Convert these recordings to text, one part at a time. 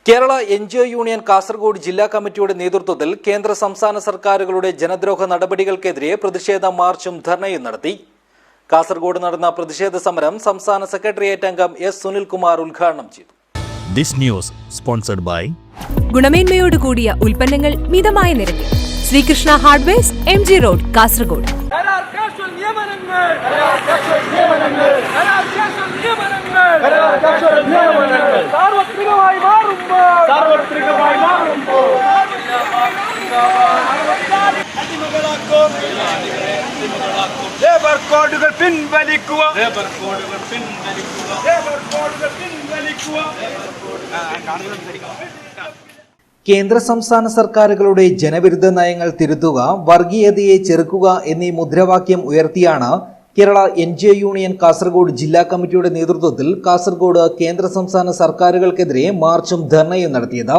Kerala NGO union Kasaragod ജില്ലാ കമ്മിറ്റിയുടെ നേതൃത്വത്തിൽ കേന്ദ്ര സംസ്ഥാന സർക്കാരുകളുടെ ജനദ്രോഹ നടപടികൾക്കെതിരെ പ്രതിഷേധ മാർച്ചും ധർണയും നടത്തി. കാസർഗോഡ് നടന്ന പ്രതിഷേധ സമരം സംസ്ഥാന സെക്രട്ടേറിയറ്റ് അംഗം എസ് സുനിൽകുമാർ ഉദ്ഘാടനം ചെയ്തു. ദിസ് ന്യൂസ് സ്പോൺസർഡ് ബൈ ഗുണമേന്മയോട് കൂടിയ ഉൽപ്പന്നങ്ങൾ മിതമായ നിരക്കിൽ Sreekrishna hardwares MG road Kasaragod. Labour കോഡുകൾ പിൻവലിക്കുക. കേന്ദ്ര സംസ്ഥാന സർക്കാരുകളുടെ ജനവിരുദ്ധ നയങ്ങൾ തിരുത്തുക, വർഗീയതയെ ചെറുക്കുക എന്നീ മുദ്രാവാക്യം ഉയർത്തിയാണ് കേരള എൻജിഒ യൂണിയൻ കാസർഗോഡ് ജില്ലാ കമ്മിറ്റിയുടെ നേതൃത്വത്തിൽ കാസർഗോഡ് കേന്ദ്ര സംസ്ഥാന സർക്കാരുകൾക്കെതിരെ മാർച്ചും ധർണയും നടത്തിയത്.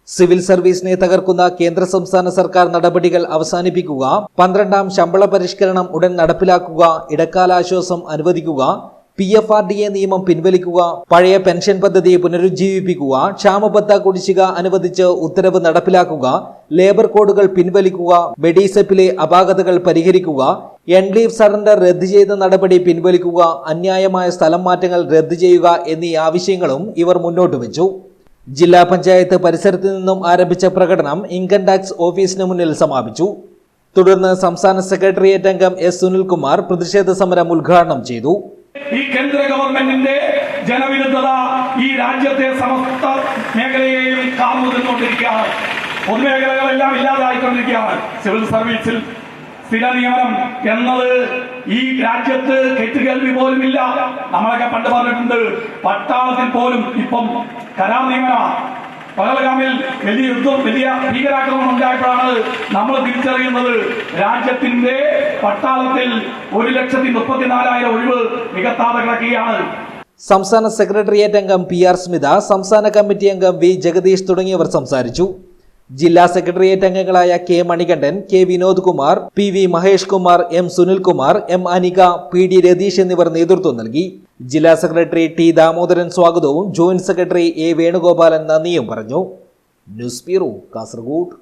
സിവിൽ സർവീസിനെ തകർക്കുന്ന കേന്ദ്ര സംസ്ഥാന സർക്കാർ നടപടികൾ അവസാനിപ്പിക്കുക, 12ാം ശമ്പള പരിഷ്കരണം ഉടൻ നടപ്പിലാക്കുക, ഇടക്കാലാശ്വാസം അനുവദിക്കുക, PFRDA നിയമം പിൻവലിക്കുക, പഴയ പെൻഷൻ പദ്ധതി പുനരുജ്ജീവിപ്പിക്കുക, ക്ഷാമബത്ത കുടിശ്ശിക അനുവദിച്ച് ഉത്തരവ് നടപ്പിലാക്കുക, ലേബർ കോഡുകൾ പിൻവലിക്കുക, മെഡിസെപ്പിലെ അപാകതകൾ പരിഹരിക്കുക, എൻഡ് ലീവ് സറണ്ടർ റദ്ദ് ചെയ്ത നടപടി പിൻവലിക്കുക, അന്യായമായ സ്ഥലം മാറ്റങ്ങൾ റദ്ദ് ചെയ്യുക എന്നീ ആവശ്യങ്ങളും ഇവർ മുന്നോട്ട് വെച്ചു. ജില്ലാ പഞ്ചായത്ത് പരിസരത്ത് നിന്നും ആരംഭിച്ച പ്രകടനം ഇൻകം ടാക്സ് ഓഫീസിന് മുന്നിൽ സമാപിച്ചു. തുടർന്ന് സംസ്ഥാന സെക്രട്ടേറിയറ്റ് അംഗം എസ് സുനിൽകുമാർ പ്രതിഷേധ സമരം ഉദ്ഘാടനം ചെയ്തു. ഈ കേന്ദ്ര ഗവൺമെന്റിന്റെ ജനവിരുദ്ധത ഈ രാജ്യത്തെ സമസ്ത മേഖലയെയും കാർന്നുകൊണ്ടിരിക്കുകയാണ്. പൊതുമേഖലകളെല്ലാം ഇല്ലാതായിക്കൊണ്ടിരിക്കുകയാണ്. സിവിൽ സർവീസിൽ സ്ഥിര നിയമനം എന്നത് ഈ രാജ്യത്ത് കേട്ടുകേൾവി പോലുമില്ല. നമ്മളൊക്കെ പണ്ട് പറഞ്ഞിട്ടുണ്ട്, പട്ടാളത്തിൽ പോലും ഇപ്പം കരാർ നിയമനമാണ്. പഹൽഗാമിൽ വലിയ യുദ്ധം, വലിയ ഭീകരാക്രമണം ഉണ്ടായപ്പോഴാണ് നമ്മൾ തിരിച്ചറിയുന്നത് രാജ്യത്തിന്റെ പട്ടാളത്തിൽ 1,34,000 ഒഴിവ് നികത്താതെ കിടക്കുകയാണ്. സംസ്ഥാന സെക്രട്ടേറിയറ്റ് അംഗം PR സ്മിത, സംസ്ഥാന കമ്മിറ്റി അംഗം V ജഗദീഷ് തുടങ്ങിയവർ സംസാരിച്ചു. ജില്ലാ സെക്രട്ടേറിയറ്റ് അംഗങ്ങളായ K Manikandan, K Vinod Kumar, PV Mahesh Kumar, M Sunilkumar, M Anika, PD Ratheesh എന്നിവർ നേതൃത്വം നൽകി. ജില്ലാ സെക്രട്ടറി T ദാമോദരൻ സ്വാഗതവും ജോയിന്റ് സെക്രട്ടറി A വേണുഗോപാലൻ നന്ദിയും പറഞ്ഞു. News bureau, Kasaragod.